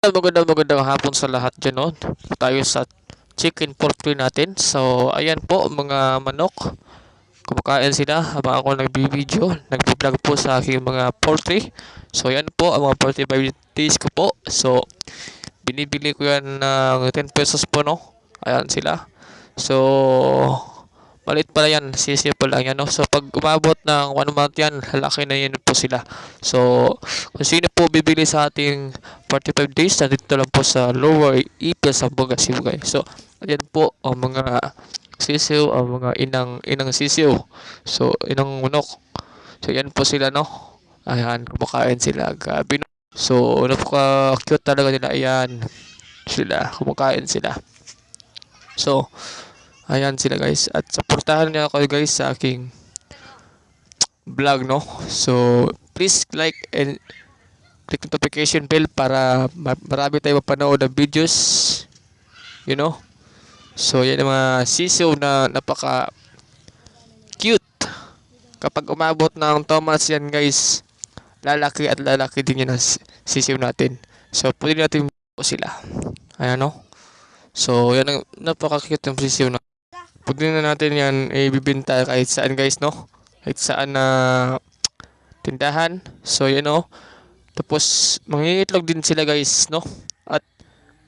Magandang hapon sa lahat dyan, no? Tayo sa chicken poultry natin. So, ayan po, mga manok. Kumakain sila habang ako nagbibideo, nagbi-vlog po sa aking mga poultry. So, ayan po, ang mga 45 days ko po. So, binibili ko yan ng 10 pesos po, no? Ayan sila. So, maliit pala yan, sisipo lang yan, no? So, pag umabot ng 1 month yan, lalaki na yan po sila. So, kung sino po bibili sa ating 45 days, nandito lang po sa Lower Ipil, Sambuanga, Cebu, guys. So, ayan po ang mga sisiw, ang mga inang sisiw. So, inang manok. So, yan po sila, no? Ayan, kumakain sila. Gabi, no? So, napaka-cute talaga nila. Ayan, sila, kumakain sila. So, ayan sila guys. At supportahan niyo ako guys sa aking vlog, no? So, please like and click notification bell para marami tayong mapanood ng videos. You know? So, yan ang mga sisiw na napaka cute. Kapag umabot ng Thomas yan guys, lalaki at lalaki din yan ang sisiw natin. So, pwede natin po sila. Ayan, no? So, yan ang napaka-cute ng sisiw na. Pwede na natin yan ibibenta kahit saan guys, no? Kahit saan na tindahan. So, yan, no? Tapos, mangingitlog din sila guys, no? At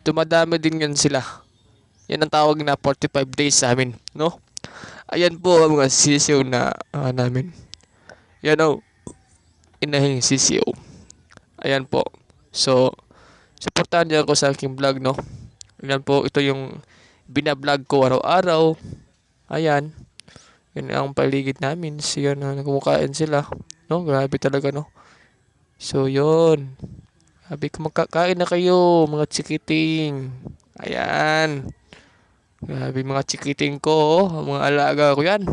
dumadami din yan sila. Yan ang tawag na 45 days sa amin, no? Ayan po ang mga sisiw na namin. Yan, no? Inahing sisiw. Ayan po. So, supportahan niyo ako sa aking vlog, no? Ayan po, ito yung binablog ko araw-araw. Ayan. Yan ang paligid namin. Siya na nagkumakain sila. No? Grabe talaga, no? So, yun. Sabi ko, magkakain na kayo, mga chikiting. Ayan. Grabe, mga chikiting ko, oh. Mga alaga ko yan.